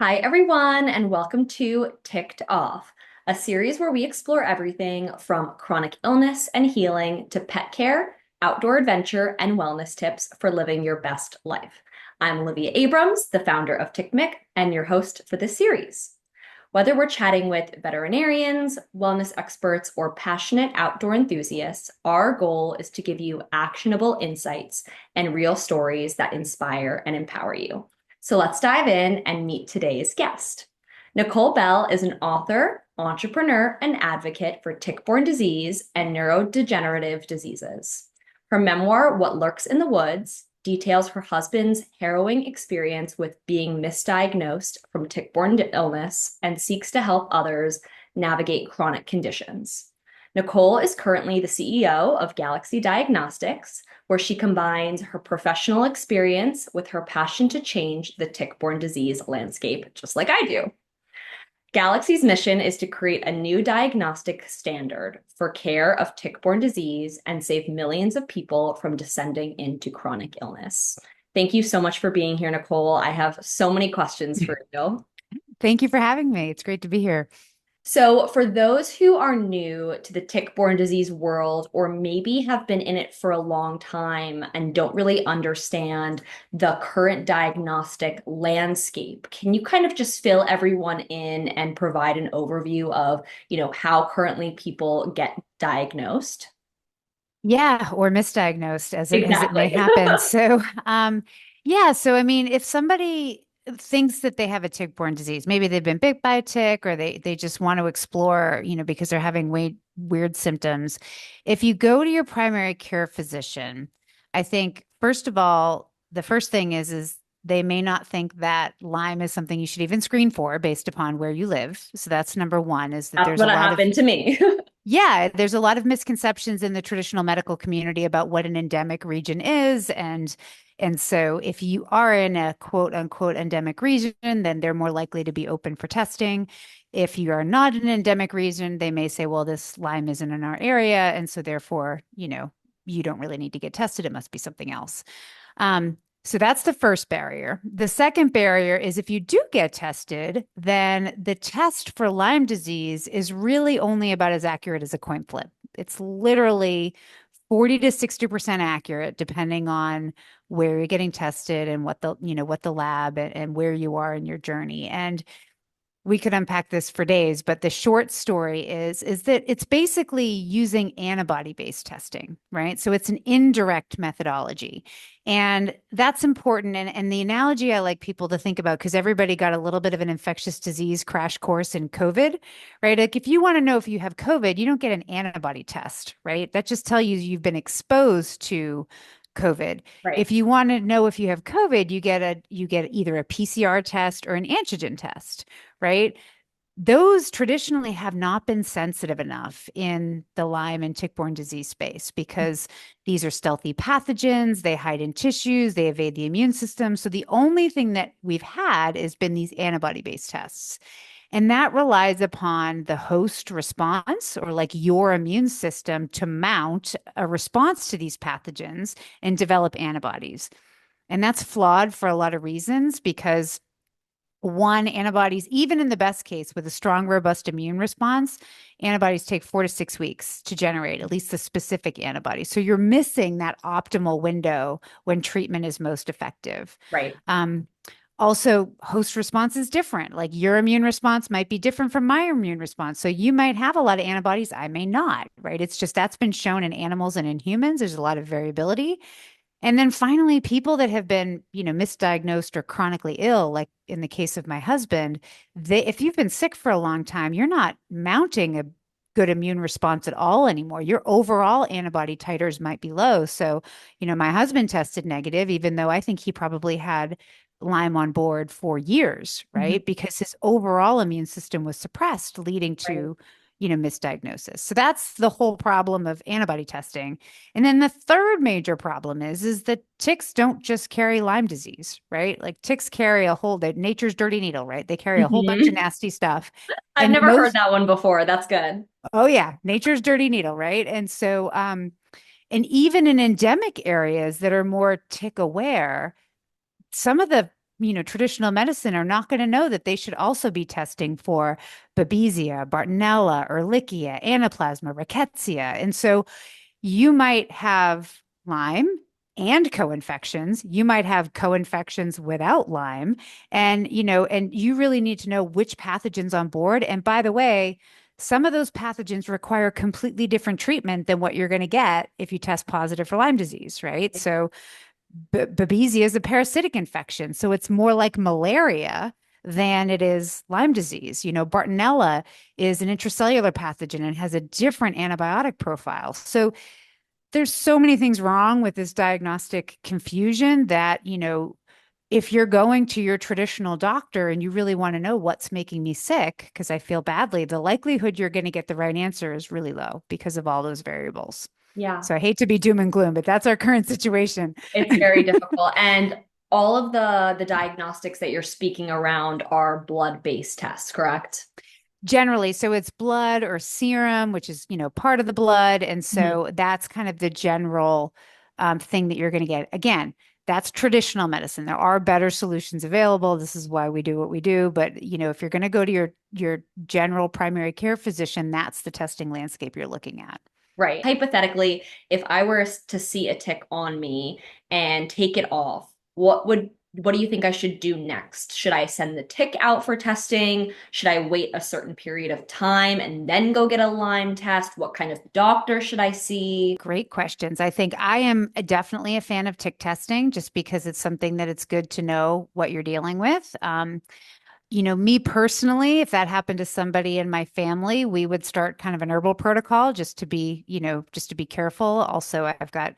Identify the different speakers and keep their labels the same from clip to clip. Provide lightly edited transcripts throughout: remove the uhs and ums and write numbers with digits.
Speaker 1: Hi, everyone, and welcome to Ticked Off, a series where we explore everything from chronic illness and healing to pet care, outdoor adventure, and wellness tips for living your best life. I'm Olivia Abrams, the founder of TiCK MiTT, and your host for this series. Whether we're chatting with veterinarians, wellness experts, or passionate outdoor enthusiasts, our goal is to give you actionable insights and real stories that inspire and empower you. So let's dive in and meet today's guest. Nicole Bell is an author, entrepreneur, and advocate for tick-borne disease and neurodegenerative diseases. Her memoir, What Lurks in the Woods, details her husband's harrowing experience with being misdiagnosed from tick-borne illness and seeks to help others navigate chronic conditions. Nicole is currently the CEO of Diagnostics, where she combines her professional experience with her passion to change the tick-borne disease landscape, just like I do. Galaxy's mission is to create a new diagnostic standard for care of tick-borne disease and save millions of people from descending into chronic illness. Thank you so much for being here, Nicole. I have so many questions for you.
Speaker 2: Thank you for having me. It's great to be here.
Speaker 1: So, for those who are new to the tick-borne disease world, or maybe have been in it for a long time and don't really understand the current diagnostic landscape, can you kind of just fill everyone in and provide an overview of, how currently people get diagnosed?
Speaker 2: Yeah, or misdiagnosed as it may
Speaker 1: Exactly.
Speaker 2: happen. So I mean, if somebody thinks that they have a tick-borne disease, maybe they've been bit by a tick or they just want to explore, because they're having weird symptoms. If you go to your primary care physician, I think first of all, the first thing is they may not think that Lyme is something you should even screen for based upon where you live. So that's number one, is that
Speaker 1: That's
Speaker 2: there's
Speaker 1: what
Speaker 2: a lot of
Speaker 1: happened to me.
Speaker 2: yeah, there's a lot of misconceptions in the traditional medical community about what an endemic region is. And so if you are in a quote unquote endemic region, then they're more likely to be open for testing. If you are not in an endemic region, they may say, well, this Lyme isn't in our area. And so therefore, you don't really need to get tested. It must be something else. So that's the first barrier. The second barrier is if you do get tested, then the test for Lyme disease is really only about as accurate as a coin flip. It's literally 40 to 60% accurate, depending on where you're getting tested and what the lab and where you are in your journey. And we could unpack this for days, but the short story is that it's basically using antibody-based testing, right? So it's an indirect methodology. And that's important. And the analogy I like people to think about, because everybody got a little bit of an infectious disease crash course in COVID, right? Like if you want to know if you have COVID, you don't get an antibody test, right? That just tells you you've been exposed to COVID.
Speaker 1: Right.
Speaker 2: If you want to know if you have COVID, you get either a PCR test or an antigen test, right? Those traditionally have not been sensitive enough in the Lyme and tick-borne disease space because these are stealthy pathogens, they hide in tissues, they evade the immune system. So the only thing that we've had has been these antibody-based tests. And that relies upon the host response or like your immune system to mount a response to these pathogens and develop antibodies. And that's flawed for a lot of reasons because one, antibodies, even in the best case with a strong, robust immune response, antibodies take 4 to 6 weeks to generate, at least the specific antibodies. So you're missing that optimal window when treatment is most effective.
Speaker 1: Right.
Speaker 2: Also, host response is different. Like your immune response might be different from my immune response. So you might have a lot of antibodies, I may not, right? It's just that's been shown in animals and in humans. There's a lot of variability. And then finally, people that have been, misdiagnosed or chronically ill, like in the case of my husband, if you've been sick for a long time, you're not mounting a good immune response at all anymore. Your overall antibody titers might be low. So, my husband tested negative, even though I think he probably had Lyme on board for years,
Speaker 1: Mhm.
Speaker 2: right? Because his overall immune system was suppressed, leading
Speaker 1: Right.
Speaker 2: to, misdiagnosis. So that's the whole problem of antibody testing. And then the third major problem is that ticks don't just carry Lyme disease, right? Like ticks carry that nature's dirty needle, right? They carry a whole bunch of
Speaker 1: Mhm.
Speaker 2: nasty stuff.
Speaker 1: I've
Speaker 2: And
Speaker 1: never heard that one before. That's good.
Speaker 2: oh yeah, nature's dirty needle, right? And even in endemic areas that are more tick aware, some of the traditional medicine are not going to know that they should also be testing for Babesia, Bartonella, Ehrlichia, Anaplasma, Rickettsia. And so you might have Lyme and co-infections. You might have co-infections without Lyme. And you really need to know which pathogens on board. And by the way, some of those pathogens require completely different treatment than what you're going to get if you test positive for Lyme disease, right? So Babesia is a parasitic infection. So it's more like malaria than it is Lyme disease. Bartonella is an intracellular pathogen and has a different antibiotic profile. So there's so many things wrong with this diagnostic confusion that, if you're going to your traditional doctor and you really want to know what's making me sick because I feel badly, the likelihood you're going to get the right answer is really low because of all those variables.
Speaker 1: Yeah.
Speaker 2: So I hate to be doom and gloom, but that's our current situation.
Speaker 1: It's very difficult. And all of the diagnostics that you're speaking around are blood-based tests, correct?
Speaker 2: Generally, so it's blood or serum, which is, part of the blood. And
Speaker 1: Mhm.
Speaker 2: so that's kind of the general thing that you're going to get. Again, that's traditional medicine. There are better solutions available. This is why we do what we do. But, if you're going to go to your general primary care physician, that's the testing landscape you're looking at.
Speaker 1: Right. Hypothetically, if I were to see a tick on me and take it off, what do you think I should do next? Should I send the tick out for testing? Should I wait a certain period of time and then go get a Lyme test? What kind of doctor should I see?
Speaker 2: Great questions. I think I am definitely a fan of tick testing just because it's something that it's good to know what you're dealing with. Me personally, if that happened to somebody in my family, we would start kind of an herbal protocol just to be careful. Also, I've got,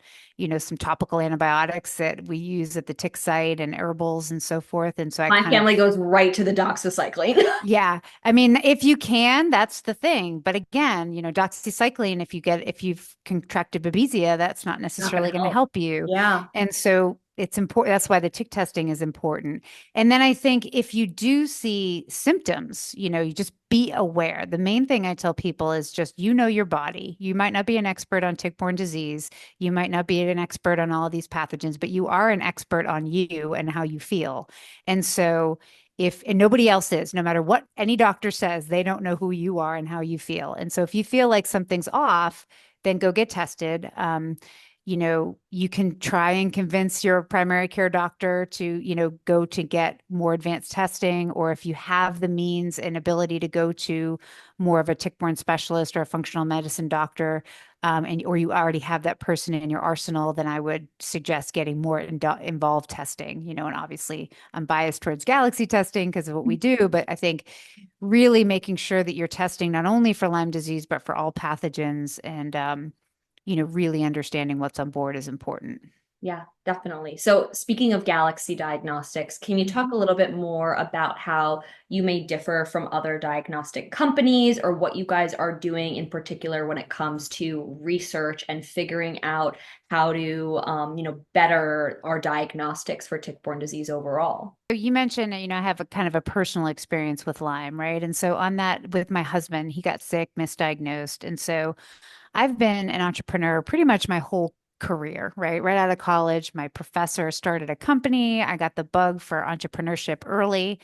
Speaker 2: some topical antibiotics that we use at the tick site and herbals and so forth. And so I
Speaker 1: My
Speaker 2: kind of
Speaker 1: family goes right to the doxycycline.
Speaker 2: yeah. I mean, if you can, that's the thing. But again, doxycycline, if you've contracted Babesia, that's not
Speaker 1: Not gonna
Speaker 2: necessarily going to
Speaker 1: help.
Speaker 2: help you.
Speaker 1: Yeah.
Speaker 2: And so it's important. That's why the tick testing is important. And then I think if you do see symptoms, you just be aware. The main thing I tell people is just, your body. You might not be an expert on tick-borne disease. You might not be an expert on all of these pathogens, but you are an expert on you and how you feel. And so and nobody else is, no matter what any doctor says, they don't know who you are and how you feel. And so if you feel like something's off, then go get tested. You can try and convince your primary care doctor to, go to get more advanced testing, or if you have the means and ability to go to more of a tick-borne specialist or a functional medicine doctor, or you already have that person in your arsenal, then I would suggest getting more involved testing, and obviously I'm biased towards galaxy testing because of what we do, but I think really making sure that you're testing not only for Lyme disease, but for all pathogens and, really understanding what's on board is important.
Speaker 1: Yeah, definitely. So, speaking of Galaxy Diagnostics, can you talk a little bit more about how you may differ from other diagnostic companies or what you guys are doing in particular when it comes to research and figuring out how to, better our diagnostics for tick-borne disease overall?
Speaker 2: So you mentioned, I have a kind of a personal experience with Lyme, right? And so on that, with my husband, he got sick, misdiagnosed. And so I've been an entrepreneur pretty much my whole career, right? Right out of college, my professor started a company. I got the bug for entrepreneurship early,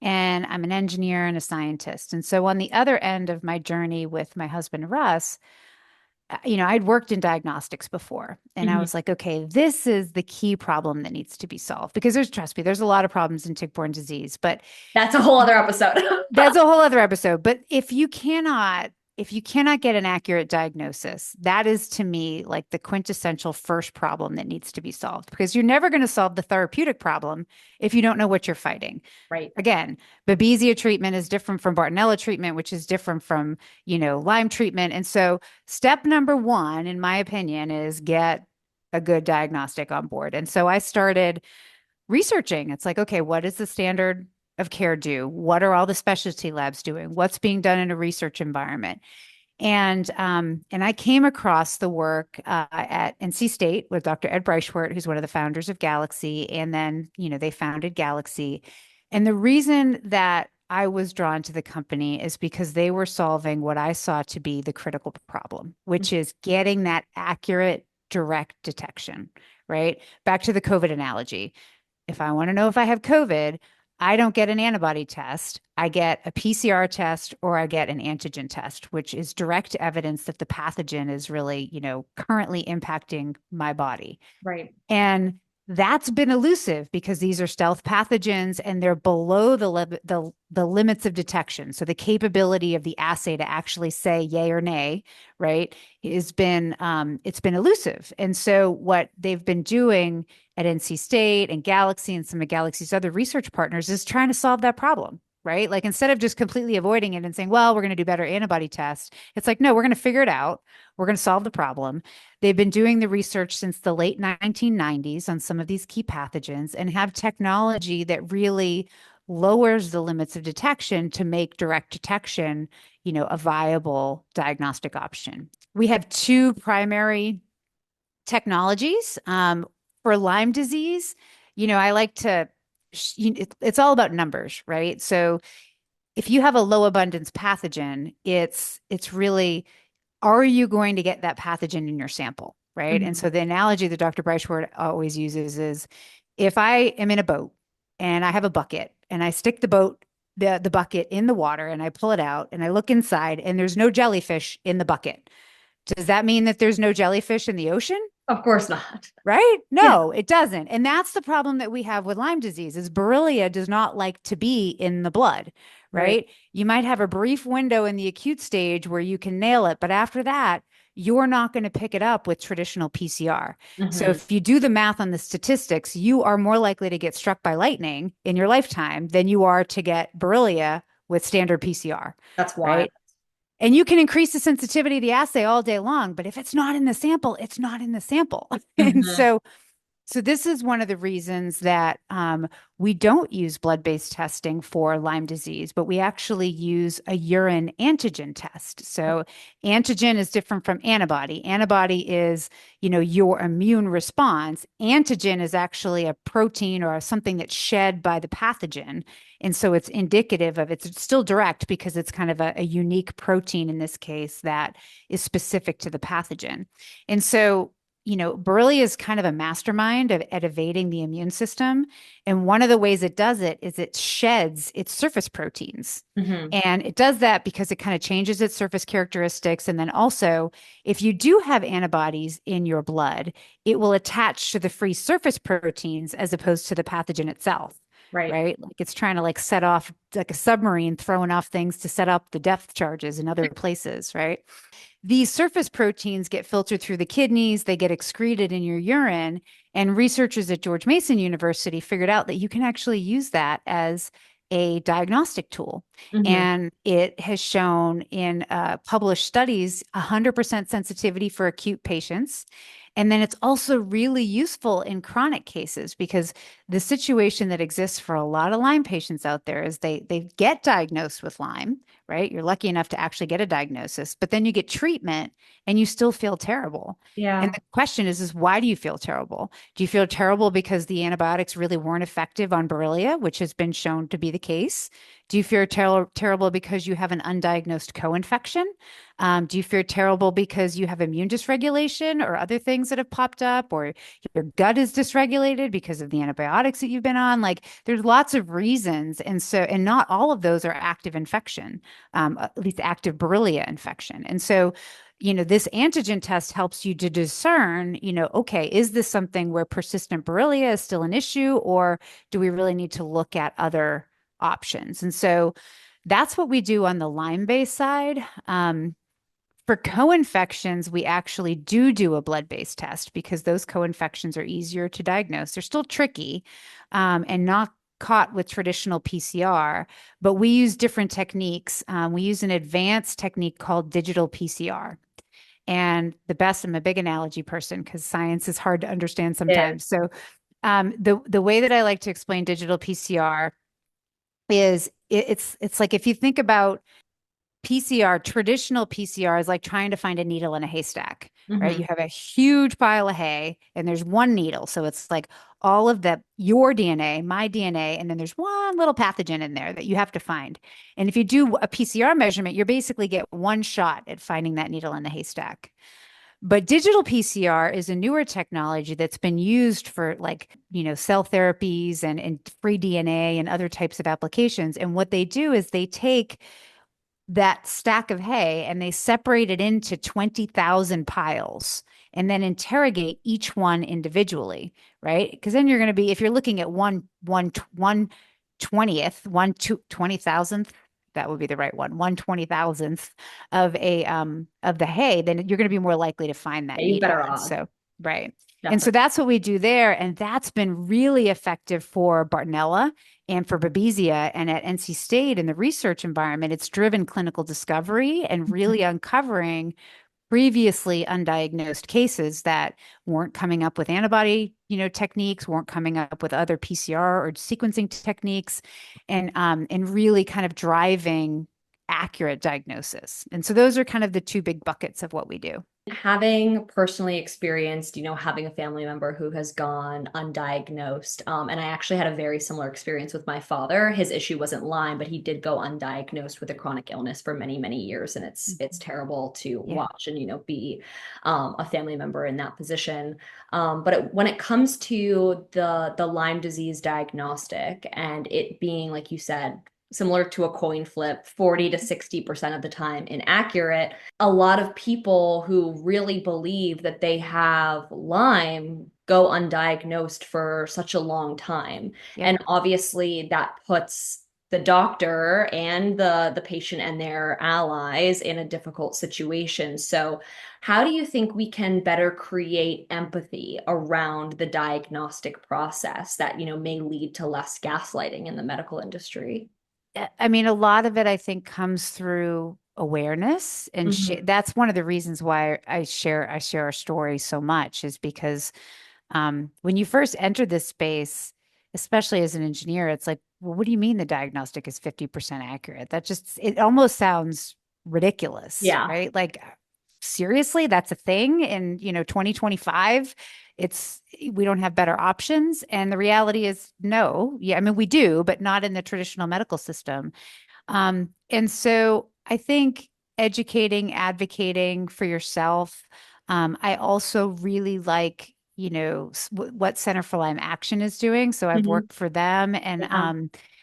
Speaker 2: and I'm an engineer and a scientist. And so on the other end of my journey with my husband, Russ, I'd worked in diagnostics before, and I
Speaker 1: Mhm.
Speaker 2: was like, okay, this is the key problem that needs to be solved because trust me, there's a lot of problems in tick-borne disease, but
Speaker 1: That's a whole other episode.
Speaker 2: that's a whole other episode. But if you cannot get an accurate diagnosis, that is to me like the quintessential first problem that needs to be solved because you're never going to solve the therapeutic problem if you don't know what you're fighting.
Speaker 1: Right.
Speaker 2: Again, Babesia treatment is different from Bartonella treatment, which is different from, Lyme treatment. And so step number one, in my opinion, is get a good diagnostic on board. And so I started researching. It's like, okay, what is the standard of care do? What are all the specialty labs doing? What's being done in a research environment? And I came across the work at NC State with Dr. Ed Breischwart, who's one of the founders of Galaxy, and then they founded Galaxy. And the reason that I was drawn to the company is because they were solving what I saw to be the critical problem, which is getting that accurate direct detection, right? Back to the COVID analogy. if I want to know if I have COVID, I don't get an antibody test. I get a PCR test or I get an antigen test, which is direct evidence that the pathogen is really, currently impacting my body.
Speaker 1: Right.
Speaker 2: And that's been elusive because these are stealth pathogens and they're below the limits of detection. So the capability of the assay to actually say yay or nay, right, it's been elusive. And so what they've been doing at NC State and Galaxy and some of Galaxy's other research partners is trying to solve that problem. Right. Like instead of just completely avoiding it and saying, well, we're going to do better antibody tests, it's like, no, we're going to figure it out. We're going to solve the problem. They've been doing the research since the late 1990s on some of these key pathogens and have technology that really lowers the limits of detection to make direct detection, a viable diagnostic option. We have two primary technologies for Lyme disease. I like to, it's all about numbers, right? So if you have a low abundance pathogen, it's really, are you going to get that pathogen in your sample, right? And
Speaker 1: Mhm.
Speaker 2: so the analogy that Dr. Breischwart always uses is if I am in a boat and I have a bucket and I stick the bucket in the water and I pull it out and I look inside and there's no jellyfish in the bucket. Does that mean that there's no jellyfish in the ocean?
Speaker 1: Of course not.
Speaker 2: Right?
Speaker 1: Yeah.
Speaker 2: No, it doesn't. And that's the problem that we have with Lyme disease is Borrelia does not like to be in the blood,
Speaker 1: Right.
Speaker 2: right? You might have a brief window in the acute stage where you can nail it, but after that, you're not going to pick it up with traditional PCR. So
Speaker 1: Hmm.
Speaker 2: if you do the math on the statistics, you are more likely to get struck by lightning in your lifetime than you are to get Borrelia with standard PCR,
Speaker 1: That's wild.
Speaker 2: right? And you can increase the sensitivity of the assay all day long, but if it's not in the sample, it's not in the sample. And
Speaker 1: Hmm.
Speaker 2: so this is one of the reasons that we don't use blood-based testing for Lyme disease, but we actually use a urine antigen test. So antigen is different from antibody. Antibody is, your immune response. Antigen is actually a protein or something that's shed by the pathogen. And so it's indicative of it's still direct because it's kind of a unique protein in this case that is specific to the pathogen. And so Borrelia is kind of a mastermind at evading the immune system. And one of the ways it does it is it sheds its surface proteins.
Speaker 1: Hmm.
Speaker 2: And it does that because it kind of changes its surface characteristics. And then also, if you do have antibodies in your blood, it will attach to the free surface proteins as opposed to the pathogen itself.
Speaker 1: Right.
Speaker 2: Right. Like it's trying to like set off like a submarine throwing off things to set up the depth charges in other places. Right. These surface proteins get filtered through the kidneys, they get excreted in your urine. And researchers at George Mason University figured out that you can actually use that as a diagnostic tool.
Speaker 1: Hmm.
Speaker 2: And it has shown in published studies 100% sensitivity for acute patients. And then it's also really useful in chronic cases because the situation that exists for a lot of Lyme patients out there is they get diagnosed with Lyme, right? You're lucky enough to actually get a diagnosis, but then you get treatment and you still feel terrible. And
Speaker 1: Yeah.
Speaker 2: the question is why do you feel terrible? Do you feel terrible because the antibiotics really weren't effective on Borrelia, which has been shown to be the case? Do you feel terrible because you have an undiagnosed co-infection? Do you feel terrible because you have immune dysregulation or other things that have popped up, or your gut is dysregulated because of the antibiotics that you've been on? Like there's lots of reasons. And not all of those are active infection, at least active Borrelia infection. And so, this antigen test helps you to discern, okay, is this something where persistent Borrelia is still an issue, or do we really need to look at other options? And so that's what we do on the Lyme-based side. For co-infections, we actually do a blood-based test because those co-infections are easier to diagnose. They're still tricky and not caught with traditional PCR, but we use different techniques. We use an advanced technique called digital PCR. And the best, I'm a big analogy person because science is hard to understand
Speaker 1: It
Speaker 2: sometimes. So the way that I like to explain digital PCR is it's like if you think about PCR, traditional PCR is like trying to find a needle in a haystack,
Speaker 1: is.
Speaker 2: right?
Speaker 1: Hmm.
Speaker 2: You have a huge pile of hay and there's one needle. So it's like all of your DNA, my DNA, and then there's one little pathogen in there that you have to find. And if you do a PCR measurement, you basically get one shot at finding that needle in the haystack. But digital PCR is a newer technology that's been used for like, cell therapies and free DNA and other types of applications. And what they do is they take that stack of hay and they separate it into 20,000 piles and then interrogate each one individually, right? Because then you're going to be, if you're looking at one 20th, 20,000th, that would be the right one, 1/20,000th of the hay, then you're going to be more likely to find that
Speaker 1: Yeah, you
Speaker 2: needle.
Speaker 1: better
Speaker 2: And
Speaker 1: off.
Speaker 2: so, right. And so
Speaker 1: Definitely.
Speaker 2: that's what we do there. And that's been really effective for Bartonella and for Babesia. And at NC State in the research environment, it's driven clinical discovery and really uncovering previously undiagnosed cases that weren't coming up with antibody, techniques, weren't coming up with other PCR or sequencing techniques, and really kind of driving accurate diagnosis. And so those are kind of the two big buckets of what we do.
Speaker 1: Having personally experienced, having a family member who has gone undiagnosed, and I actually had a very similar experience with my father. His issue wasn't Lyme, but he did go undiagnosed with a chronic illness for many, many years, and it's terrible to
Speaker 2: Yeah.
Speaker 1: watch and be a family member in that position. But when it comes to the Lyme disease diagnostic and it being, like you said, similar to a coin flip, 40 to 60% of the time inaccurate, a lot of people who really believe that they have Lyme go undiagnosed for such a long time.
Speaker 2: Yep.
Speaker 1: And obviously that puts the doctor and the patient and their allies in a difficult situation. So how do you think we can better create empathy around the diagnostic process that, may lead to less gaslighting in the medical industry?
Speaker 2: I mean, a lot of it, I think, comes through awareness, and
Speaker 1: Mhm.
Speaker 2: that's one of the reasons why I share our story so much is because when you first enter this space, especially as an engineer, it's like, well, what do you mean the diagnostic is 50% accurate? It almost sounds ridiculous,
Speaker 1: Yeah.
Speaker 2: right? Like, seriously, that's a thing in, 2025. We don't have better options. And the reality is no. Yeah, I mean, we do, but not in the traditional medical system. And so I think educating, advocating for yourself. I also really like, what Center for Lyme Action is doing. So I've
Speaker 1: Mhm.
Speaker 2: worked for them, and
Speaker 1: Yeah.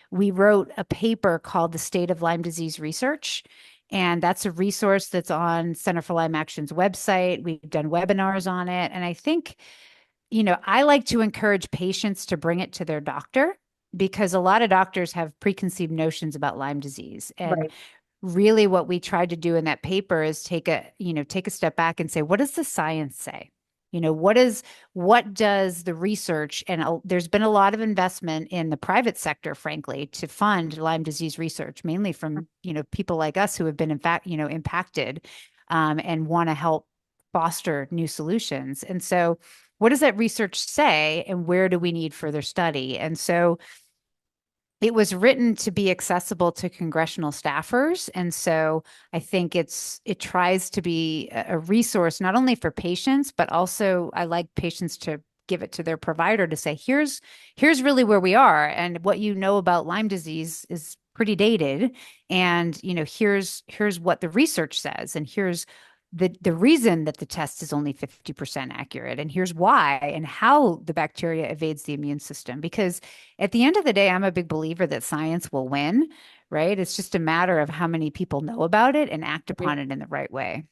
Speaker 2: we wrote a paper called The State of Lyme Disease Research. And that's a resource that's on Center for Lyme Action's website. We've done webinars on it. And I think, I like to encourage patients to bring it to their doctor because a lot of doctors have preconceived notions about Lyme disease. And
Speaker 1: Right.
Speaker 2: really what we tried to do in that paper is take a step back and say, what does the science say? What does the research, and there's been a lot of investment in the private sector, frankly, to fund Lyme disease research, mainly from, people like us who have been in fact, impacted, and want to help foster new solutions. And so what does that research say and where do we need further study? And so it was written to be accessible to congressional staffers. And so I think it tries to be a resource not only for patients, but also I like patients to give it to their provider to say, here's really where we are. And what you know about Lyme disease is pretty dated. And here's what the research says. And here's the reason that the test is only 50% accurate. And here's why and how the bacteria evades the immune system. Because at the end of the day, I'm a big believer that science will win, right? It's just a matter of how many people know about it and act upon it in the right way.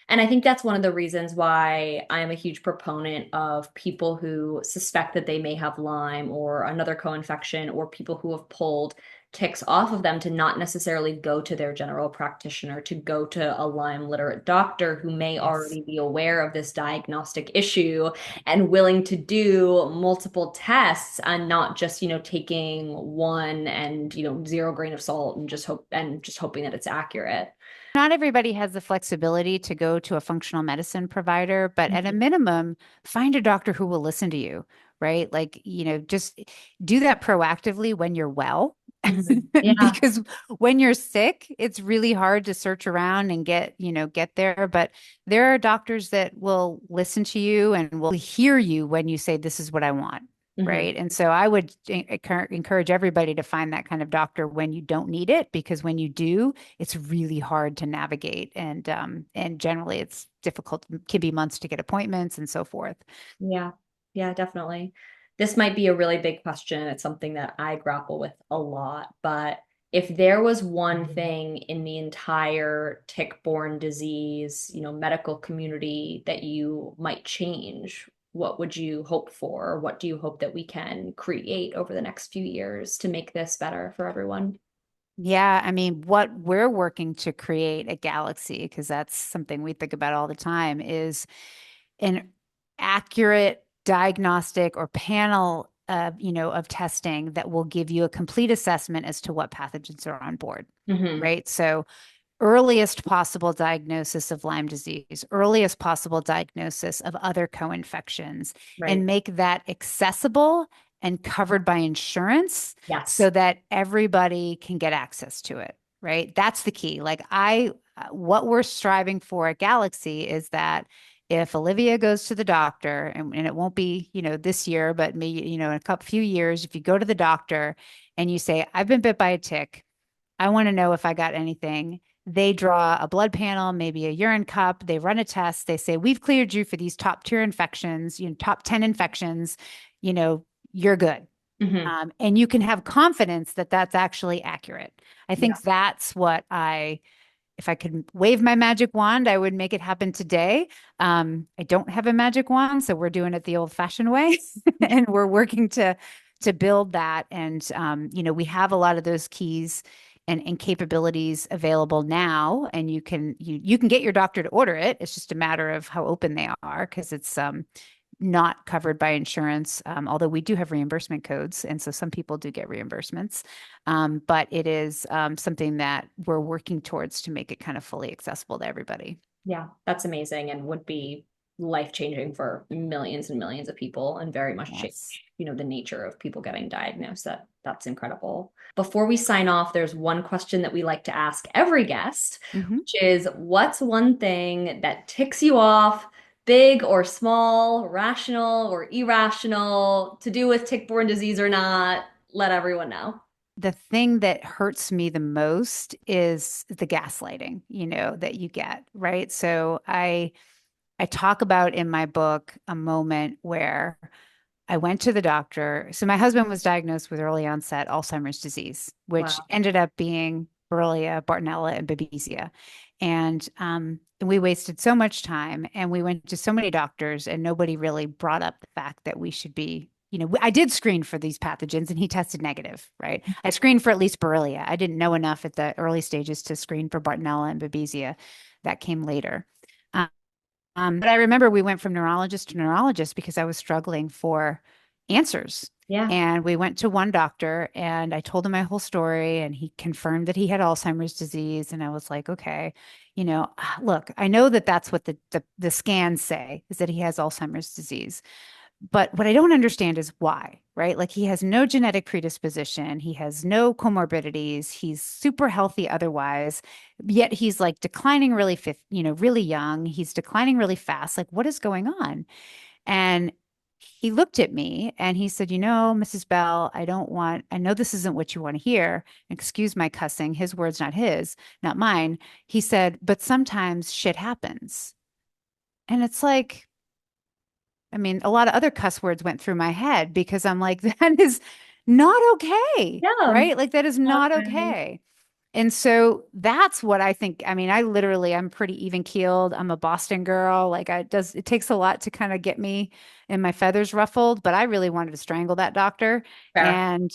Speaker 1: And I think that's one of the reasons why I am a huge proponent of people who suspect that they may have Lyme or another co-infection, or people who have pulled ticks off of them, to not necessarily go to their general practitioner, to go to a Lyme literate doctor who may
Speaker 2: Yes.
Speaker 1: already be aware of this diagnostic issue and willing to do multiple tests, and not just, taking one and, zero grain of salt and just hoping that it's accurate.
Speaker 2: Not everybody has the flexibility to go to a functional medicine provider, but at a minimum, find a doctor who will listen to you, right? Like, just do that proactively when you're well.
Speaker 1: Mhm. Yeah.
Speaker 2: Because when you're sick, it's really hard to search around and get there. But there are doctors that will listen to you and will hear you when you say, this is what I want.
Speaker 1: Hmm.
Speaker 2: right? And so I would encourage everybody to find that kind of doctor when you don't need it, because when you do, it's really hard to navigate, and generally it's difficult, can be months to get appointments and so forth.
Speaker 1: Yeah, yeah, definitely. This might be a really big question. It's something that I grapple with a lot, but if there was one thing in the entire tick-borne disease, medical community that you might change, what would you hope for? Or what do you hope that we can create over the next few years to make this better for everyone?
Speaker 2: Yeah, I mean, what we're working to create at Galaxy, because that's something we think about all the time, is an accurate diagnostic or panel of testing that will give you a complete assessment as to what pathogens are on board,
Speaker 1: Hmm.
Speaker 2: right? So earliest possible diagnosis of Lyme disease, earliest possible diagnosis of other co-infections,
Speaker 1: Right.
Speaker 2: and make that accessible and covered by insurance
Speaker 1: Yes.
Speaker 2: so that everybody can get access to it, right? That's the key. What we're striving for at Galaxy is that if Olivia goes to the doctor, and it won't be, this year, but maybe, in a couple few years, if you go to the doctor and you say, I've been bit by a tick, I want to know if I got anything. They draw a blood panel, maybe a urine cup. They run a test. They say, we've cleared you for these top tier infections, top 10 infections, you know, you're good.
Speaker 1: Hmm.
Speaker 2: And you can have confidence that that's actually accurate. I
Speaker 1: Yeah.
Speaker 2: think that's what if I could wave my magic wand, I would make it happen today. I don't have a magic wand, so we're doing it the old-fashioned way, and we're working to build that. And we have a lot of those keys and capabilities available now, and you can get your doctor to order it. It's just a matter of how open they are, because it's not covered by insurance, although we do have reimbursement codes. And so some people do get reimbursements. But it is something that we're working towards to make it kind of fully accessible to everybody.
Speaker 1: Yeah, that's amazing and would be life-changing for millions and millions of people and very much change,
Speaker 2: Yes.
Speaker 1: the nature of people getting diagnosed. That's incredible. Before we sign off, there's one question that we like to ask every guest,
Speaker 2: Hmm.
Speaker 1: which is what's one thing that ticks you off, big or small, rational or irrational, to do with tick-borne disease or not? Let everyone know.
Speaker 2: The thing that hurts me the most is the gaslighting, that you get, right? So I talk about in my book a moment where I went to the doctor. So my husband was diagnosed with early onset Alzheimer's disease, which
Speaker 1: Wow.
Speaker 2: ended up being Borrelia, Bartonella, and Babesia. And we wasted so much time, and we went to so many doctors, and nobody really brought up the fact that we should be. I did screen for these pathogens, and he tested negative, right? I screened for at least Borrelia. I didn't know enough at the early stages to screen for Bartonella and Babesia. That came later. But I remember we went from neurologist to neurologist because I was struggling for answers.
Speaker 1: Yeah.
Speaker 2: And we went to one doctor, and I told him my whole story, and he confirmed that he had Alzheimer's disease. And I was like, okay, look, I know that that's what the scans say, is that he has Alzheimer's disease. But what I don't understand is why, right? Like, he has no genetic predisposition, he has no comorbidities, he's super healthy otherwise, yet he's like declining really young, he's declining really fast. Like, what is going on? And he looked at me and he said, Mrs. Bell, I know this isn't what you want to hear. Excuse my cussing, his words, not his, not mine. He said, but sometimes shit happens. And it's like, I mean, a lot of other cuss words went through my head because I'm like, that is not okay,
Speaker 1: Yeah.
Speaker 2: right? Like, that is not
Speaker 1: Okay.
Speaker 2: okay. And so that's what I think. I mean, I'm pretty even keeled. I'm a Boston girl. Like, it takes a lot to kind of get me and my feathers ruffled, but I really wanted to strangle that doctor.
Speaker 1: Fair.
Speaker 2: And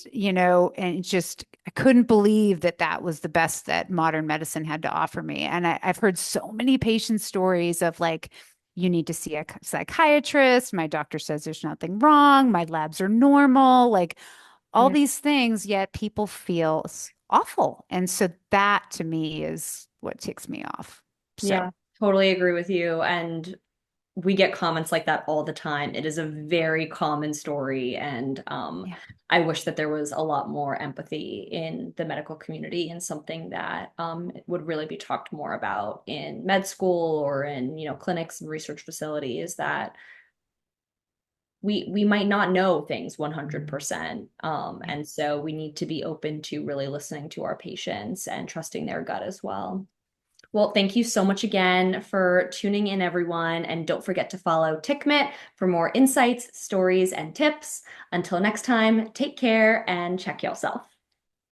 Speaker 2: just, I couldn't believe that that was the best that modern medicine had to offer me. And I've heard so many patient stories of like, you need to see a psychiatrist. My doctor says there's nothing wrong. My labs are normal. Like, all
Speaker 1: Yeah.
Speaker 2: these things, yet people feel awful. And so that to me is what ticks me off. So,
Speaker 1: Yeah, totally agree with you. And we get comments like that all the time. It is a very common story. And
Speaker 2: yeah.
Speaker 1: I wish that there was a lot more empathy in the medical community and something that would really be talked more about in med school or in, clinics and research facilities that we might not know things 100%. And so we need to be open to really listening to our patients and trusting their gut as well. Well, thank you so much again for tuning in, everyone. And don't forget to follow TiCK MiTT for more insights, stories, and tips. Until next time, take care and check yourself.